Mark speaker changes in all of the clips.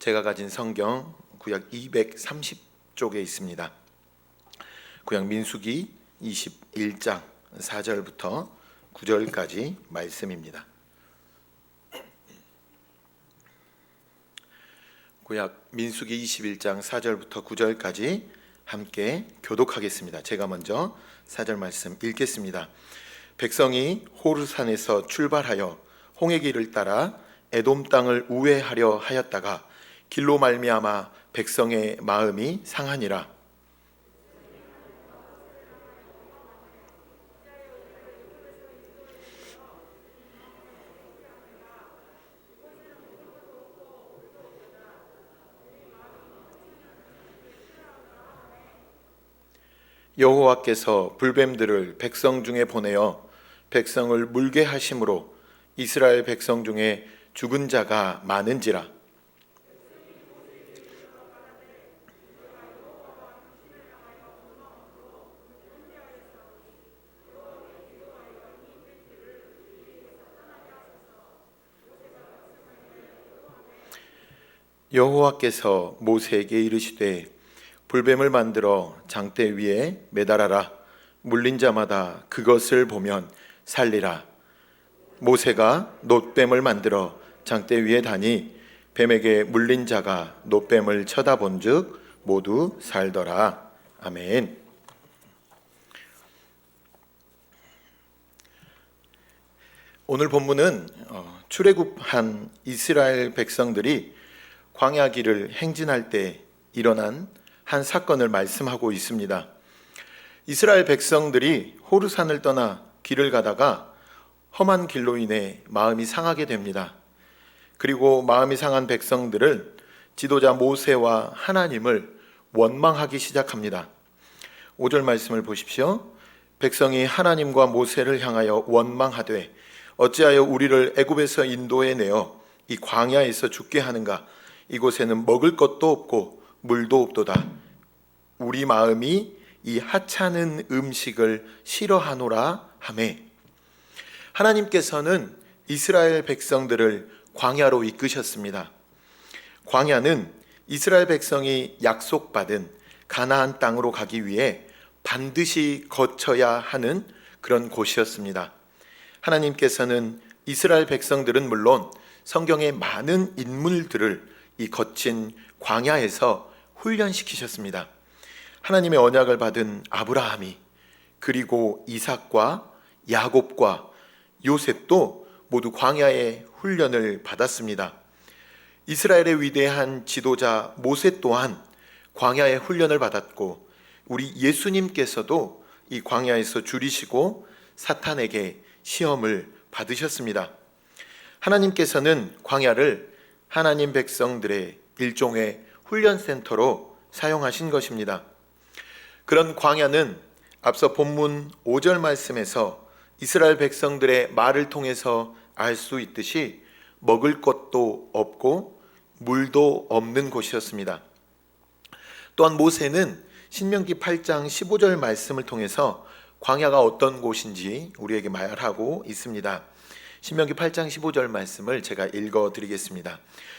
Speaker 1: 제가 가진 성경 구약 230쪽에 있습니다. 구약 민수기 21장 4절부터 9절까지 말씀입니다. 구약 민수기 21장 4절부터 9절까지 함께 교독하겠습니다. 제가 먼저 4절 말씀 읽겠습니다. 백성이 호르산에서 출발하여 홍해길을 따라 에돔 땅을 우회하려 하였다가 길로 말미암아 백성의 마음이 상하니라. 여호와께서 불뱀들을 백성 중에 보내어 백성을 물게 하심으로 이스라엘 백성 중에 죽은 자가 많은지라. 여호와께서 모세에게 이르시되 불뱀을 만들어 장대 위에 매달아라. 물린 자마다 그것을 보면 살리라. 모세가 놋뱀을 만들어 장대 위에 다니 뱀에게 물린 자가 놋뱀을 쳐다본즉 모두 살더라. 아멘. 오늘 본문은 출애굽한 이스라엘 백성들이 광야길을 행진할 때 일어난 한 사건을 말씀하고 있습니다. 이스라엘 백성들이 호르산을 떠나 길을 가다가 험한 길로 인해 마음이 상하게 됩니다. 그리고 마음이 상한 백성들은 지도자 모세와 하나님을 원망하기 시작합니다. 5절 말씀을 보십시오. 백성이 하나님과 모세를 향하여 원망하되 어찌하여 우리를 애굽에서 인도해 내어 이 광야에서 죽게 하는가? 이곳에는 먹을 것도 없고 물도 없도다. 우리 마음이 이 하찮은 음식을 싫어하노라 하매. 하나님께서는 이스라엘 백성들을 광야로 이끄셨습니다. 광야는 이스라엘 백성이 약속받은 가나안 땅으로 가기 위해 반드시 거쳐야 하는 그런 곳이었습니다. 하나님께서는 이스라엘 백성들은 물론 성경의 많은 인물들을 이 거친 광야에서 훈련시키셨습니다. 하나님의 언약을 받은 아브라함이, 그리고 이삭과 야곱과 요셉도 모두 광야의 훈련을 받았습니다. 이스라엘의 위대한 지도자 모세 또한 광야의 훈련을 받았고, 우리 예수님께서도 이 광야에서 줄이시고 사탄에게 시험을 받으셨습니다. 하나님께서는 광야를 하나님 백성들의 일종의 훈련센터로 사용하신 것입니다. 그런 광야는 앞서 본문 5절 말씀에서 이스라엘 백성들의 말을 통해서 알 수 있듯이 먹을 것도 없고 물도 없는 곳이었습니다. 또한 모세는 신명기 8장 15절 말씀을 통해서 광야가 어떤 곳인지 우리에게 말하고 있습니다. 신명기 8장 15절 말씀을 제가 읽어드리겠습니다.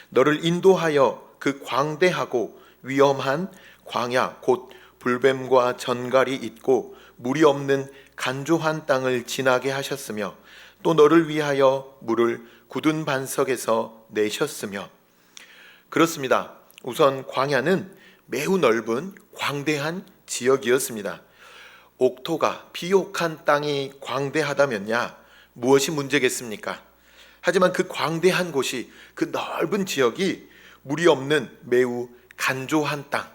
Speaker 1: 너를 인도하여 그 광대하고 위험한 광야 곧 불뱀과 전갈이 있고 물이 없는 간조한 땅을 지나게 하셨으며 또 너를 위하여 물을 굳은 반석에서 내셨으며. 그렇습니다. 우선 광야는 매우 넓은 광대한 지역이었습니다. 옥토가 비옥한 땅이 광대하다면야 무엇이 문제겠습니까? 하지만 그 광대한 곳이, 그 넓은 지역이 물이 없는 매우 간조한 땅,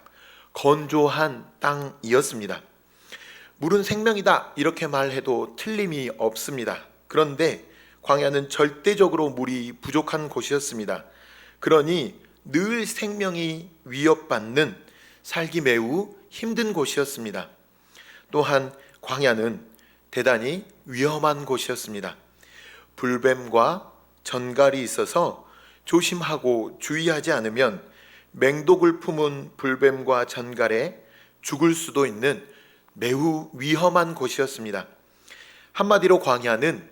Speaker 1: 건조한 땅이었습니다. 물은 생명이다 이렇게 말해도 틀림이 없습니다. 그런데 광야는 절대적으로 물이 부족한 곳이었습니다. 그러니 늘 생명이 위협받는, 살기 매우 힘든 곳이었습니다. 또한 광야는 대단히 위험한 곳이었습니다. 불뱀과 전갈이 있어서 조심하고 주의하지 않으면 맹독을 품은 불뱀과 전갈에 죽을 수도 있는 매우 위험한 곳이었습니다. 한마디로 광야는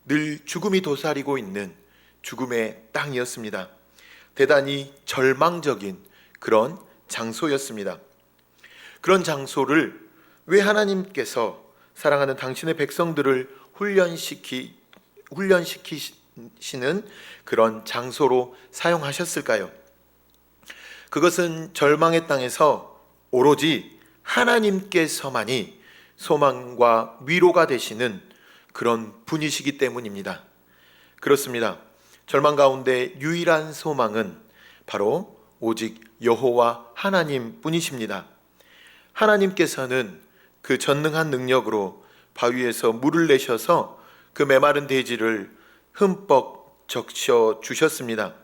Speaker 1: 늘 죽음이 도사리고 있는 죽음의 땅이었습니다. 대단히 절망적인 그런 장소였습니다. 그런 장소를 왜 하나님께서 사랑하는 당신의 백성들을 훈련시키시는 그런 장소로 사용하셨을까요? 그것은 절망의 땅에서 오로지 하나님께서만이 소망과 위로가 되시는 그런 분이시기 때문입니다. 그렇습니다. 절망 가운데 유일한 소망은 바로 오직 여호와 하나님 뿐이십니다. 하나님께서는 그 전능한 능력으로 바위에서 물을 내셔서 그 메마른 대지를 흠뻑 적셔 주셨습니다.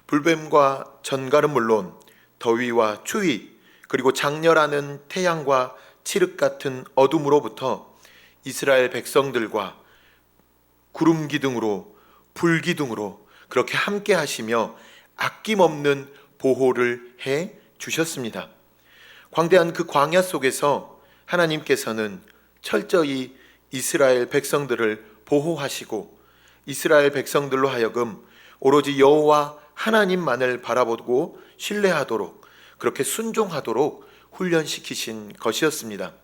Speaker 1: 불뱀과 전갈은 물론 더위와 추위, 그리고 장렬하는 태양과 칠흑 같은 어둠으로부터 이스라엘 백성들과 구름 기둥으로, 불 기둥으로 그렇게 함께 하시며 아낌없는 보호를 해 주셨습니다. 광대한 그 광야 속에서 하나님께서는 철저히 이스라엘 백성들을 보호하시고 이스라엘 백성들로 하여금 오로지 여호와 하나님만을 바라보고 신뢰하도록, 그렇게 순종하도록 훈련시키신 것이었습니다.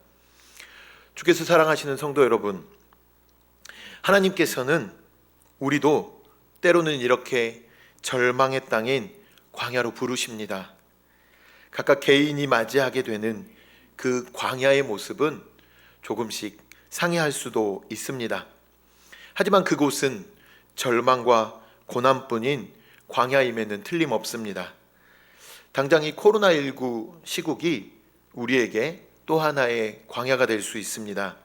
Speaker 1: 주께서 사랑하시는 성도 여러분, 하나님께서는 우리도 때로는 이렇게 절망의 땅인 광야로 부르십니다. 각각 개인이 맞이하게 되는 그 광야의 모습은 조금씩 상이할 수도 있습니다. 하지만 그곳은 절망과 고난뿐인 광야임에는 틀림없습니다. 당장 이 코로나19 시국이 우리에게 또 하나의 광야가 될 수 있습니다.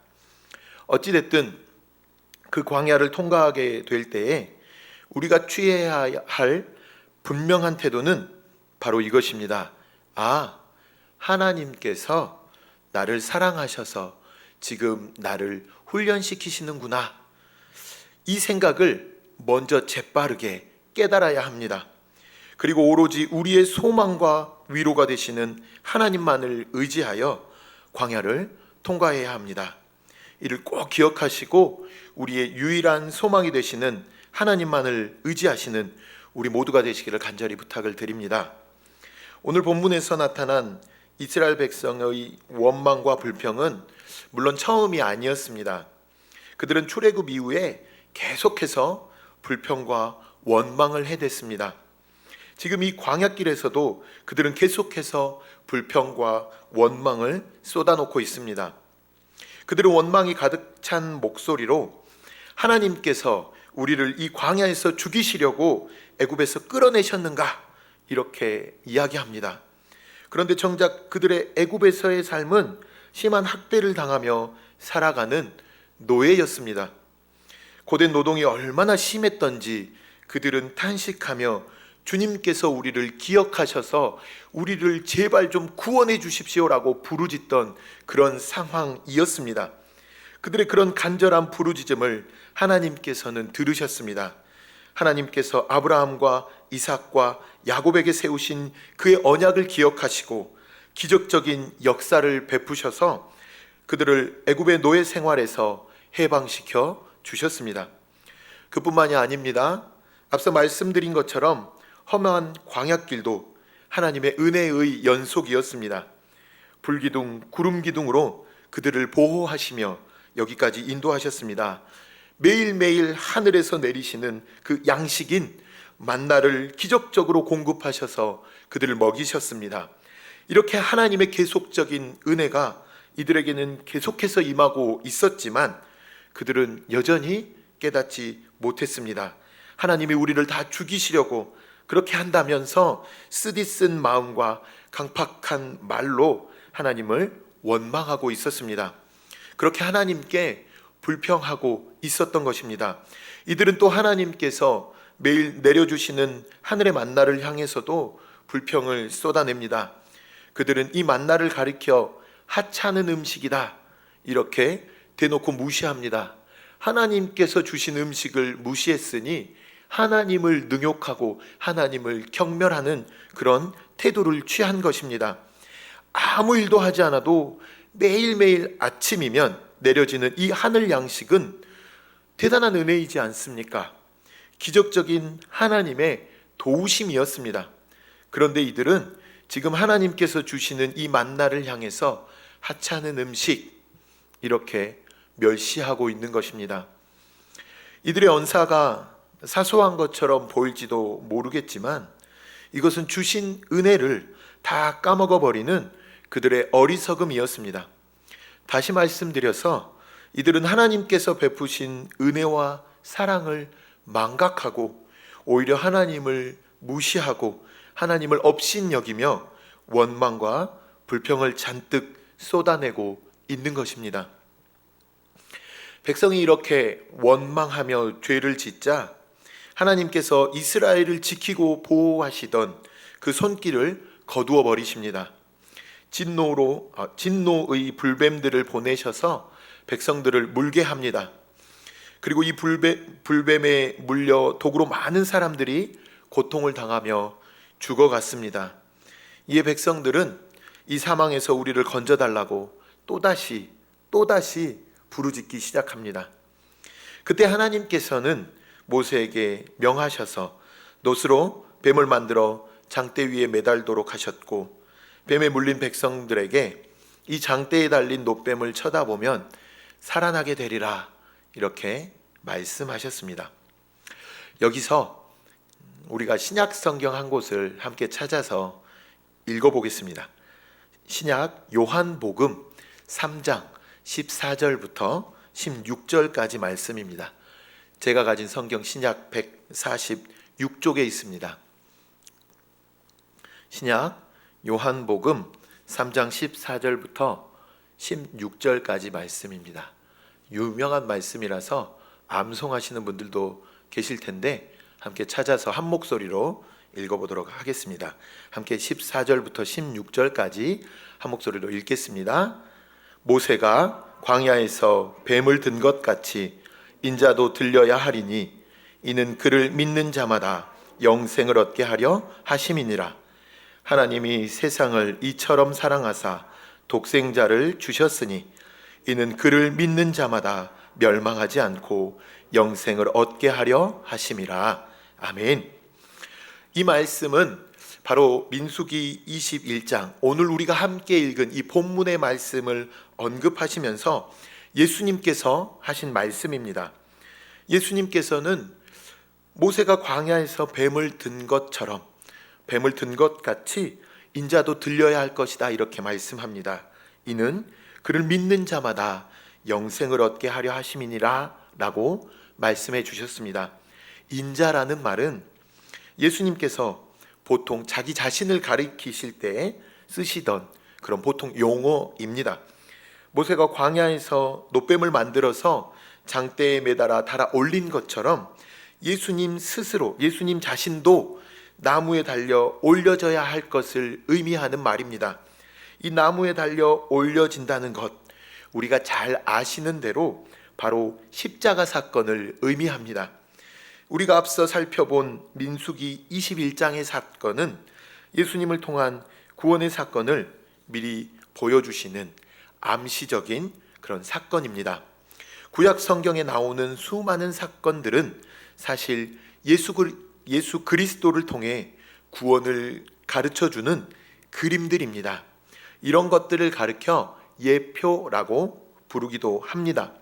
Speaker 1: 어찌됐든 그 광야를 통과하게 될 때에 우리가 취해야 할 분명한 태도는 바로 이것입니다. 아, 하나님께서 나를 사랑하셔서 지금 나를 훈련시키시는구나. 이 생각을 먼저 재빠르게 깨달아야 합니다. 그리고 오로지 우리의 소망과 위로가 되시는 하나님만을 의지하여 광야를 통과해야 합니다. 이를 꼭 기억하시고 우리의 유일한 소망이 되시는 하나님만을 의지하시는 우리 모두가 되시기를 간절히 부탁을 드립니다. 오늘 본문에서 나타난 이스라엘 백성의 원망과 불평은 물론 처음이 아니었습니다. 그들은 출애굽 이후에 계속해서 불평과 원망을 해댔습니다. 지금 이 광야길에서도 그들은 계속해서 불평과 원망을 쏟아놓고 있습니다. 그들은 원망이 가득 찬 목소리로 하나님께서 우리를 이 광야에서 죽이시려고 애굽에서 끌어내셨는가? 이렇게 이야기합니다. 그런데 정작 그들의 애굽에서의 삶은 심한 학대를 당하며 살아가는 노예였습니다. 고된 노동이 얼마나 심했던지 그들은 탄식하며 주님께서 우리를 기억하셔서 우리를 제발 좀 구원해 주십시오라고 부르짖던 그런 상황이었습니다. 그들의 그런 간절한 부르짖음을 하나님께서는 들으셨습니다. 하나님께서 아브라함과 이삭과 야곱에게 세우신 그의 언약을 기억하시고 기적적인 역사를 베푸셔서 그들을 애굽의 노예 생활에서 해방시켜 주셨습니다. 그뿐만이 아닙니다. 앞서 말씀드린 것처럼 험한 광야길도 하나님의 은혜의 연속이었습니다. 불기둥, 구름기둥으로 그들을 보호하시며 여기까지 인도하셨습니다. 매일매일 하늘에서 내리시는 그 양식인 만나를 기적적으로 공급하셔서 그들을 먹이셨습니다. 이렇게 하나님의 계속적인 은혜가 이들에게는 계속해서 임하고 있었지만 그들은 여전히 깨닫지 못했습니다. 하나님이 우리를 다 죽이시려고 그렇게 한다면서 쓰디쓴 마음과 강팍한 말로 하나님을 원망하고 있었습니다. 그렇게 하나님께 불평하고 있었던 것입니다. 이들은 또 하나님께서 매일 내려주시는 하늘의 만나를 향해서도 불평을 쏟아냅니다. 그들은 이 만나를 가리켜 하찮은 음식이다 이렇게 대놓고 무시합니다. 하나님께서 주신 음식을 무시했으니 하나님을 능욕하고 하나님을 경멸하는 그런 태도를 취한 것입니다. 아무 일도 하지 않아도 매일매일 아침이면 내려지는 이 하늘 양식은 대단한 은혜이지 않습니까? 기적적인 하나님의 도우심이었습니다. 그런데 이들은 지금 하나님께서 주시는 이 만나를 향해서 하찮은 음식 이렇게 멸시하고 있는 것입니다. 이들의 언사가 사소한 것처럼 보일지도 모르겠지만 이것은 주신 은혜를 다 까먹어 버리는 그들의 어리석음이었습니다. 다시 말씀드려서 이들은 하나님께서 베푸신 은혜와 사랑을 망각하고 오히려 하나님을 무시하고 하나님을 업신여기며 원망과 불평을 잔뜩 쏟아내고 있는 것입니다. 백성이 이렇게 원망하며 죄를 짓자 하나님께서 이스라엘을 지키고 보호하시던 그 손길을 거두어 버리십니다. 진노의 불뱀들을 보내셔서 백성들을 물게 합니다. 그리고 이 불뱀에 물려 독으로 많은 사람들이 고통을 당하며 죽어갔습니다. 이에 백성들은 이 사망에서 우리를 건져달라고 또다시 부르짖기 시작합니다. 그때 하나님께서는 모세에게 명하셔서 놋으로 뱀을 만들어 장대 위에 매달도록 하셨고 뱀에 물린 백성들에게 이 장대에 달린 놋뱀을 쳐다보면 살아나게 되리라 이렇게 말씀하셨습니다. 여기서 우리가 신약 성경 한 곳을 함께 찾아서 읽어보겠습니다. 신약 요한복음 3장 14절부터 16절까지 말씀입니다. 제가 가진 성경 신약 146쪽에 있습니다. 신약 요한복음 3장 14절부터 16절까지 말씀입니다. 유명한 말씀이라서 암송하시는 분들도 계실 텐데 함께 찾아서 한 목소리로 읽어보도록 하겠습니다. 함께 14절부터 16절까지 한 목소리로 읽겠습니다. 모세가 광야에서 뱀을 든 것 같이 인자도 들려야 하리니 이는 그를 믿는 자마다 영생을 얻게 하려 하심이니라. 하나님이 세상을 이처럼 사랑하사 독생자를 주셨으니 이는 그를 믿는 자마다 멸망하지 않고 영생을 얻게 하려 하심이라. 아멘. 이 말씀은 바로 민수기 21장, 오늘 우리가 함께 읽은 이 본문의 말씀을 언급하시면서 예수님께서 하신 말씀입니다. 예수님께서는 모세가 광야에서 뱀을 든 것처럼, 뱀을 든 것 같이 인자도 들려야 할 것이다 이렇게 말씀합니다. 이는 그를 믿는 자마다 영생을 얻게 하려 하심이니라 라고 말씀해 주셨습니다. 인자라는 말은 예수님께서 보통 자기 자신을 가리키실 때 쓰시던 그런 보통 용어입니다. 모세가 광야에서 놋뱀을 만들어서 장대에 매달아 달아 올린 것처럼 예수님 스스로, 예수님 자신도 나무에 달려 올려져야 할 것을 의미하는 말입니다. 이 나무에 달려 올려진다는 것, 우리가 잘 아시는 대로 바로 십자가 사건을 의미합니다. 우리가 앞서 살펴본 민수기 21장의 사건은 예수님을 통한 구원의 사건을 미리 보여주시는 암시적인 그런 사건입니다. 구약 성경에 나오는 수많은 사건들은 사실 예수 그리스도를 통해 구원을 가르쳐주는 그림들입니다. 이런 것들을 가르쳐 예표라고 부르기도 합니다.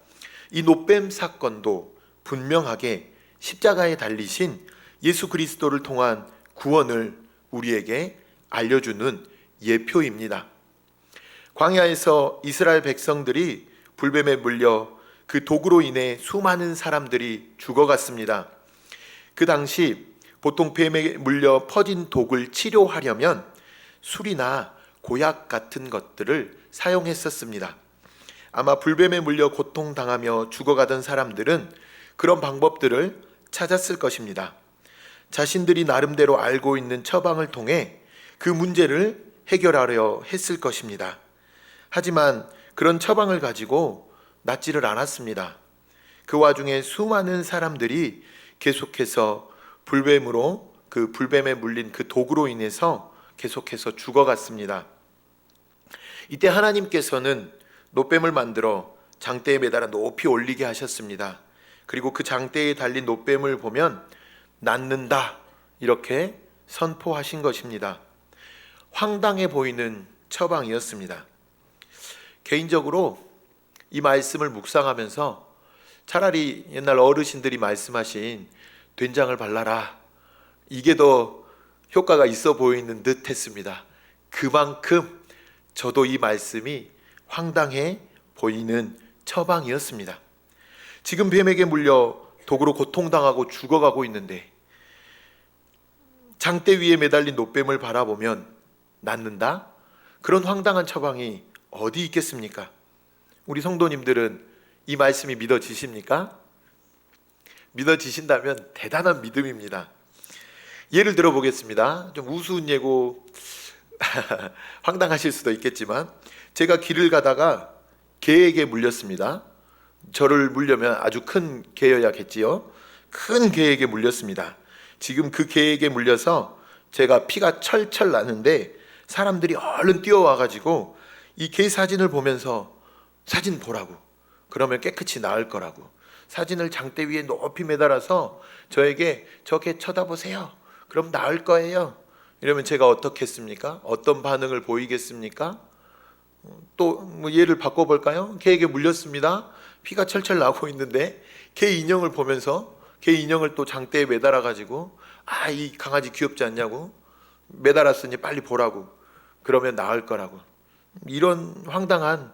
Speaker 1: 이 놋뱀 사건도 분명하게 십자가에 달리신 예수 그리스도를 통한 구원을 우리에게 알려주는 예표입니다. 광야에서 이스라엘 백성들이 불뱀에 물려 그 독으로 인해 수많은 사람들이 죽어갔습니다. 그 당시 보통 뱀에 물려 퍼진 독을 치료하려면 술이나 고약 같은 것들을 사용했었습니다. 아마 불뱀에 물려 고통당하며 죽어가던 사람들은 그런 방법들을 찾았을 것입니다. 자신들이 나름대로 알고 있는 처방을 통해 그 문제를 해결하려 했을 것입니다. 하지만 그런 처방을 가지고 낫지를 않았습니다. 그 와중에 수많은 사람들이 계속해서 불뱀에 물린 그 독으로 인해서 계속해서 죽어갔습니다. 이때 하나님께서는 놋뱀을 만들어 장대에 매달아 높이 올리게 하셨습니다. 그리고 그 장대에 달린 놋뱀을 보면 낫는다 이렇게 선포하신 것입니다. 황당해 보이는 처방이었습니다. 개인적으로 이 말씀을 묵상하면서 차라리 옛날 어르신들이 말씀하신 된장을 발라라, 이게 더 효과가 있어 보이는 듯 했습니다. 그만큼 저도 이 말씀이 황당해 보이는 처방이었습니다. 지금 뱀에게 물려 독으로 고통당하고 죽어가고 있는데 장대 위에 매달린 노뱀을 바라보면 낫는다? 그런 황당한 처방이 어디 있겠습니까? 우리 성도님들은 이 말씀이 믿어지십니까? 믿어지신다면 대단한 믿음입니다. 예를 들어 보겠습니다. 좀 우스운 예고 황당하실 수도 있겠지만, 제가 길을 가다가 개에게 물렸습니다. 저를 물려면 아주 큰 개여야겠지요. 큰 개에게 물렸습니다. 지금 그 개에게 물려서 제가 피가 철철 나는데 사람들이 얼른 뛰어와가지고 이 개 사진을 보면서 사진 보라고, 그러면 깨끗이 나을 거라고 사진을 장대 위에 높이 매달아서 저에게 저 개 쳐다보세요, 그럼 나을 거예요, 이러면 제가 어떻게 했습니까? 어떤 반응을 보이겠습니까? 또 뭐 예를 바꿔볼까요? 개에게 물렸습니다. 피가 철철 나고 있는데 개 인형을 보면서 개 인형을 또 장대에 매달아 가지고 이 강아지 귀엽지 않냐고, 매달았으니 빨리 보라고, 그러면 나을 거라고, 이런 황당한,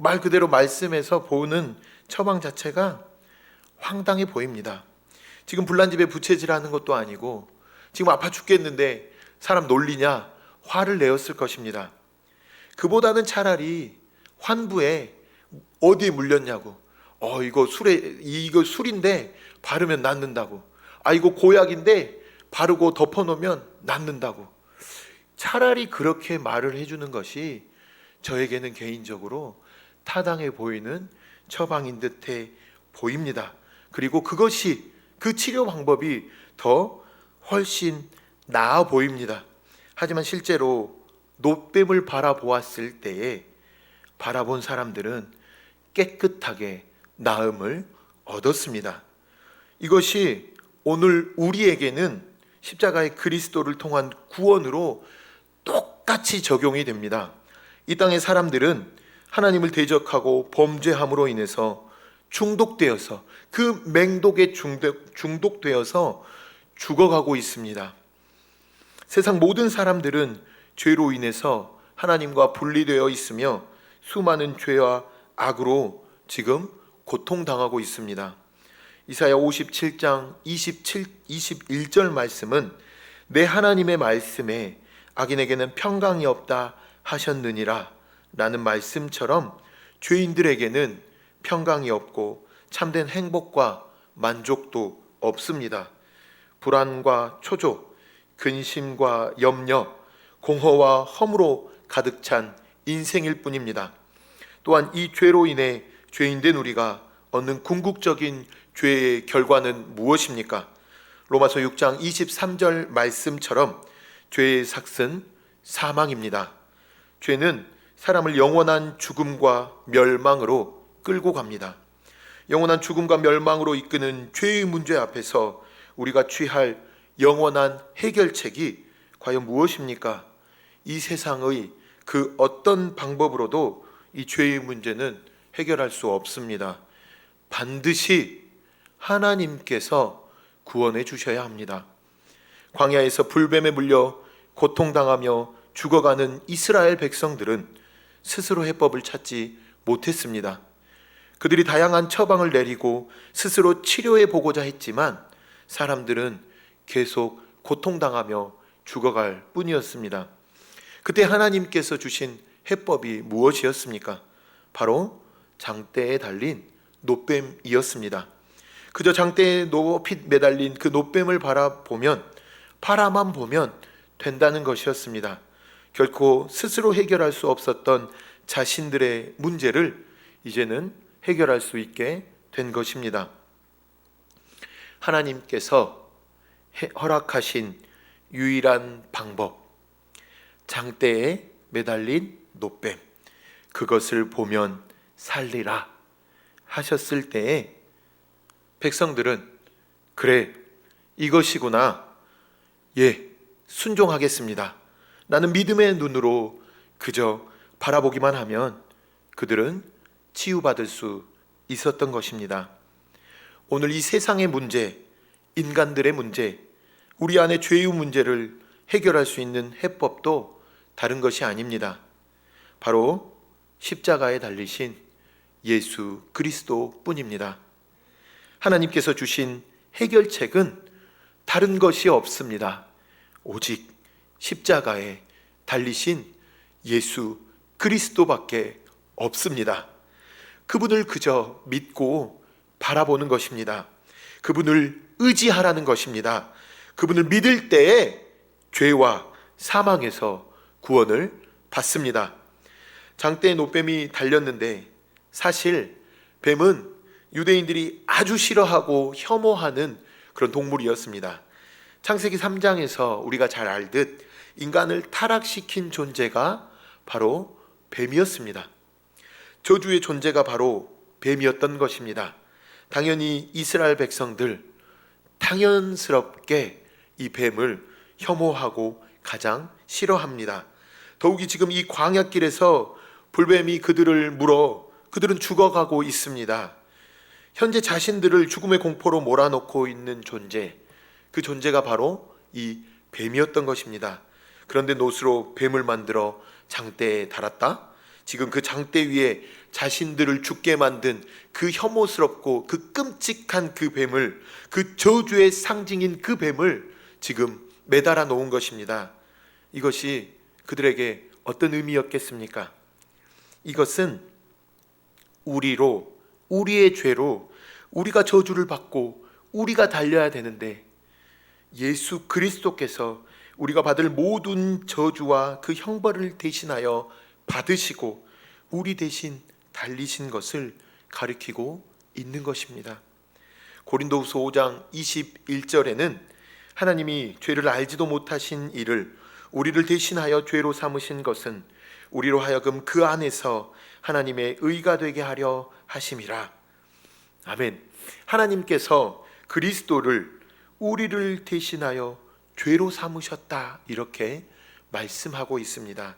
Speaker 1: 말 그대로 말씀에서 보는 처방 자체가 황당해 보입니다. 지금 불난 집에 부채질하는 것도 아니고 지금 아파 죽겠는데 사람 놀리냐 화를 내었을 것입니다. 그보다는 차라리 환부에 어디에 물렸냐고, 이거 술인데 바르면 낫는다고, 이거 고약인데 바르고 덮어놓으면 낫는다고, 차라리 그렇게 말을 해주는 것이 저에게는 개인적으로 타당해 보이는 처방인 듯해 보입니다. 그리고 그것이, 그 치료 방법이 더 훨씬 나아 보입니다. 하지만 실제로 노뱀을 바라보았을 때에 바라본 사람들은 깨끗하게 나음을 얻었습니다. 이것이 오늘 우리에게는 십자가의 그리스도를 통한 구원으로 똑같이 적용이 됩니다. 이 땅의 사람들은 하나님을 대적하고 범죄함으로 인해서 중독되어서, 그 맹독에 중독되어서 죽어가고 있습니다. 세상 모든 사람들은 죄로 인해서 하나님과 분리되어 있으며 수많은 죄와 악으로 지금 고통당하고 있습니다. 이사야 57장 21절 말씀은 내 하나님의 말씀에 악인에게는 평강이 없다 하셨느니라 라는 말씀처럼 죄인들에게는 평강이 없고 참된 행복과 만족도 없습니다. 불안과 초조, 근심과 염려, 공허와 허무로 가득 찬 인생일 뿐입니다. 또한 이 죄로 인해 죄인된 우리가 얻는 궁극적인 죄의 결과는 무엇입니까? 로마서 6장 23절 말씀처럼 죄의 삭은 사망입니다. 죄는 사람을 영원한 죽음과 멸망으로 끌고 갑니다. 영원한 죽음과 멸망으로 이끄는 죄의 문제 앞에서 우리가 취할 영원한 해결책이 과연 무엇입니까? 이 세상의 그 어떤 방법으로도 이 죄의 문제는 해결할 수 없습니다. 반드시 하나님께서 구원해 주셔야 합니다. 광야에서 불뱀에 물려 고통당하며 죽어가는 이스라엘 백성들은 스스로 해법을 찾지 못했습니다. 그들이 다양한 처방을 내리고 스스로 치료해 보고자 했지만 사람들은 계속 고통당하며 죽어갈 뿐이었습니다. 그때 하나님께서 주신 해법이 무엇이었습니까? 바로 장대에 달린 노뱀이었습니다. 그저 장대에 높이 매달린 그 노뱀을 바라만 보면 된다는 것이었습니다. 결코 스스로 해결할 수 없었던 자신들의 문제를 이제는 해결할 수 있게 된 것입니다. 하나님께서 허락하신 유일한 방법, 장대에 매달린 노뱀, 그것을 보면 살리라 하셨을 때에 백성들은 그래, 이것이구나, 예, 순종하겠습니다. 라는 믿음의 눈으로 그저 바라보기만 하면 그들은 치유받을 수 있었던 것입니다. 오늘 이 세상의 문제, 인간들의 문제, 우리 안의 죄의 문제를 해결할 수 있는 해법도 다른 것이 아닙니다. 바로 십자가에 달리신 예수 그리스도 뿐입니다. 하나님께서 주신 해결책은 다른 것이 없습니다. 오직 십자가에 달리신 예수 그리스도밖에 없습니다. 그분을 그저 믿고 바라보는 것입니다. 그분을 의지하라는 것입니다. 그분을 믿을 때에 죄와 사망에서 구원을 받습니다. 장대에 노뱀이 달렸는데 사실 뱀은 유대인들이 아주 싫어하고 혐오하는 그런 동물이었습니다. 창세기 3장에서 우리가 잘 알듯 인간을 타락시킨 존재가 바로 뱀이었습니다. 저주의 존재가 바로 뱀이었던 것입니다. 당연히 이스라엘 백성들 당연스럽게 이 뱀을 혐오하고 가장 싫어합니다. 더욱이 지금 이 광야길에서 불뱀이 그들을 물어 그들은 죽어가고 있습니다. 현재 자신들을 죽음의 공포로 몰아넣고 있는 존재, 그 존재가 바로 이 뱀이었던 것입니다. 그런데 노스로 뱀을 만들어 장대에 달았다? 지금 그 장대 위에 자신들을 죽게 만든 그 혐오스럽고 그 끔찍한 그 뱀을, 그 저주의 상징인 그 뱀을 지금 매달아 놓은 것입니다. 이것이 그들에게 어떤 의미였겠습니까? 이것은 우리의 죄로 우리가 저주를 받고 우리가 달려야 되는데 예수 그리스도께서 우리가 받을 모든 저주와 그 형벌을 대신하여 받으시고 우리 대신 달리신 것을 가리키고 있는 것입니다. 고린도후서 5장 21절에는 하나님이 죄를 알지도 못하신 이를 우리를 대신하여 죄로 삼으신 것은 우리로 하여금 그 안에서 하나님의 의가 되게 하려 하심이라. 아멘. 하나님께서 그리스도를 우리를 대신하여 죄로 삼으셨다, 이렇게 말씀하고 있습니다.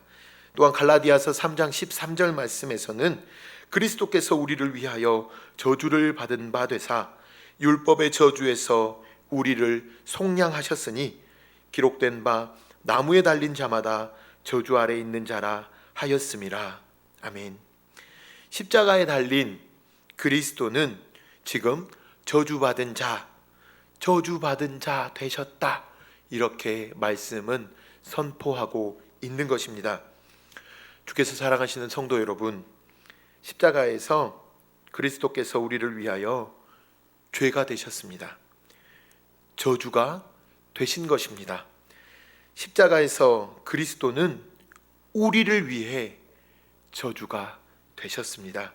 Speaker 1: 또한 갈라디아서 3장 13절 말씀에서는 그리스도께서 우리를 위하여 저주를 받은 바 되사 율법의 저주에서 우리를 속량하셨으니 기록된 바 나무에 달린 자마다 저주 아래 있는 자라 하였음이라. 아멘. 십자가에 달린 그리스도는 지금 저주받은 자 되셨다, 이렇게 말씀은 선포하고 있는 것입니다. 주께서 사랑하시는 성도 여러분, 십자가에서 그리스도께서 우리를 위하여 죄가 되셨습니다. 저주가 되신 것입니다. 십자가에서 그리스도는 우리를 위해 저주가 되셨습니다.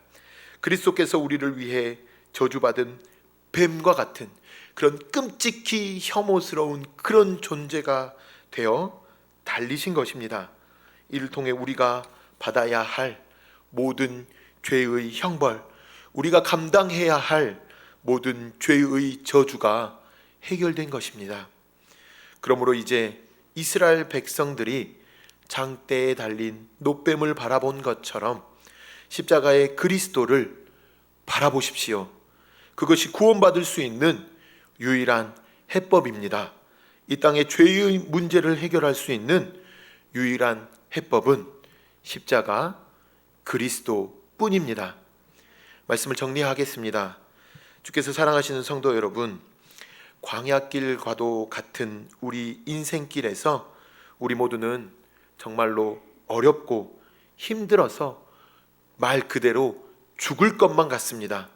Speaker 1: 그리스도께서 우리를 위해 저주받은 뱀과 같은 그런 끔찍히 혐오스러운 그런 존재가 되어 달리신 것입니다. 이를 통해 우리가 받아야 할 모든 죄의 형벌, 우리가 감당해야 할 모든 죄의 저주가 해결된 것입니다. 그러므로 이제 이스라엘 백성들이 장대에 달린 노뱀을 바라본 것처럼 십자가의 그리스도를 바라보십시오. 그것이 구원받을 수 있는 유일한 해법입니다. 이 땅의 죄의 문제를 해결할 수 있는 유일한 해법은 십자가 그리스도뿐입니다. 말씀을 정리하겠습니다. 주께서 사랑하시는 성도 여러분, 광야길과도 같은 우리 인생길에서 우리 모두는 정말로 어렵고 힘들어서 말 그대로 죽을 것만 같습니다.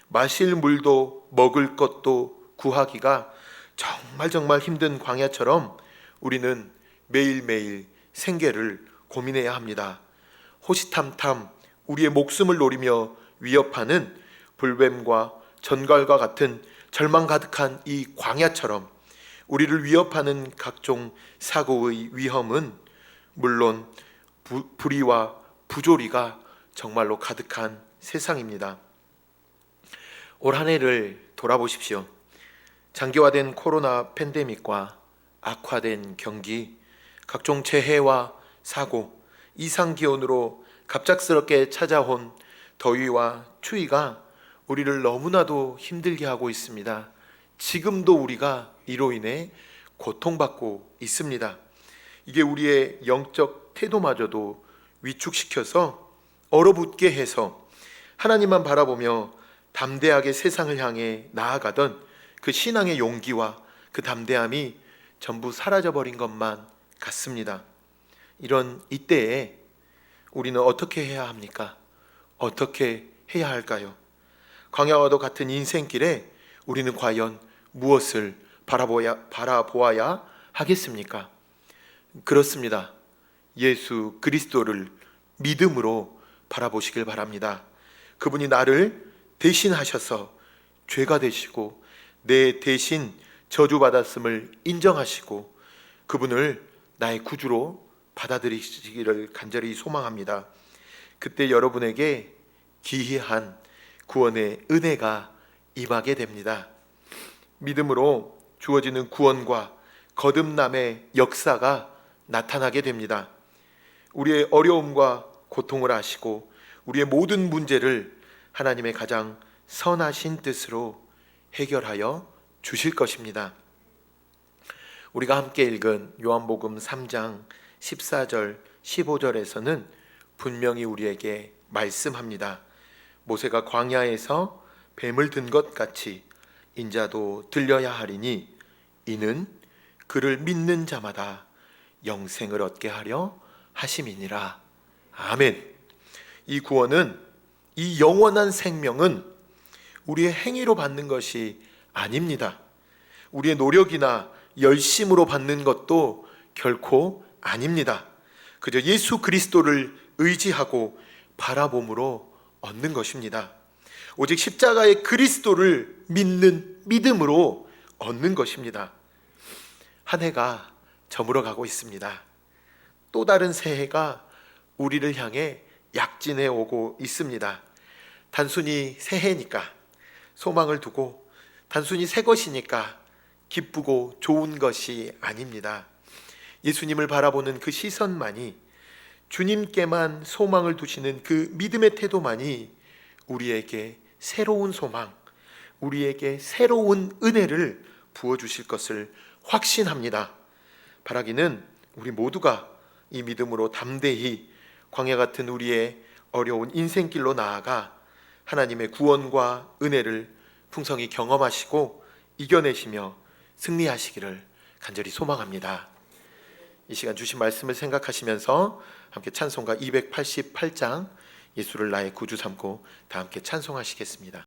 Speaker 1: 마실 물도 먹을 것도 구하기가 정말 힘든 광야처럼 우리는 매일매일 생계를 고민해야 합니다. 호시탐탐 우리의 목숨을 노리며 위협하는 불뱀과 전갈과 같은 절망 가득한 이 광야처럼 우리를 위협하는 각종 사고의 위험은 물론 불의와 부조리가 정말로 가득한 세상입니다. 올 한 해를 돌아보십시오. 장기화된 코로나 팬데믹과 악화된 경기, 각종 재해와 사고, 이상기온으로 갑작스럽게 찾아온 더위와 추위가 우리를 너무나도 힘들게 하고 있습니다. 지금도 우리가 이로 인해 고통받고 있습니다. 이게 우리의 영적 태도마저도 위축시켜서 얼어붙게 해서 하나님만 바라보며 담대하게 세상을 향해 나아가던 그 신앙의 용기와 그 담대함이 전부 사라져버린 것만 같습니다. 이런 이때에 우리는 어떻게 해야 합니까? 어떻게 해야 할까요? 광야와도 같은 인생길에 우리는 과연 무엇을 바라보아야 하겠습니까? 그렇습니다. 예수 그리스도를 믿음으로 바라보시길 바랍니다. 그분이 나를 대신하셔서 죄가 되시고 내 대신 저주받았음을 인정하시고 그분을 나의 구주로 받아들이시기를 간절히 소망합니다. 그때 여러분에게 기이한 구원의 은혜가 임하게 됩니다. 믿음으로 주어지는 구원과 거듭남의 역사가 나타나게 됩니다. 우리의 어려움과 고통을 아시고 우리의 모든 문제를 하나님의 가장 선하신 뜻으로 해결하여 주실 것입니다. 우리가 함께 읽은 요한복음 3장 14절 15절에서는 분명히 우리에게 말씀합니다. 모세가 광야에서 뱀을 든 것 같이 인자도 들려야 하리니 이는 그를 믿는 자마다 영생을 얻게 하려 하심이니라. 아멘. 이 구원은, 이 영원한 생명은 우리의 행위로 받는 것이 아닙니다. 우리의 노력이나 열심으로 받는 것도 결코 아닙니다. 그저 예수 그리스도를 의지하고 바라봄으로 얻는 것입니다. 오직 십자가의 그리스도를 믿는 믿음으로 얻는 것입니다. 한 해가 저물어 가고 있습니다. 또 다른 새해가 우리를 향해 약진해 오고 있습니다. 단순히 새해니까 소망을 두고 단순히 새 것이니까 기쁘고 좋은 것이 아닙니다. 예수님을 바라보는 그 시선만이, 주님께만 소망을 두시는 그 믿음의 태도만이 우리에게 새로운 소망, 우리에게 새로운 은혜를 부어주실 것을 확신합니다. 바라기는 우리 모두가 이 믿음으로 담대히 광야 같은 우리의 어려운 인생길로 나아가 하나님의 구원과 은혜를 풍성히 경험하시고 이겨내시며 승리하시기를 간절히 소망합니다. 이 시간 주신 말씀을 생각하시면서 함께 찬송가 288장 예수를 나의 구주 삼고 다 함께 찬송하시겠습니다.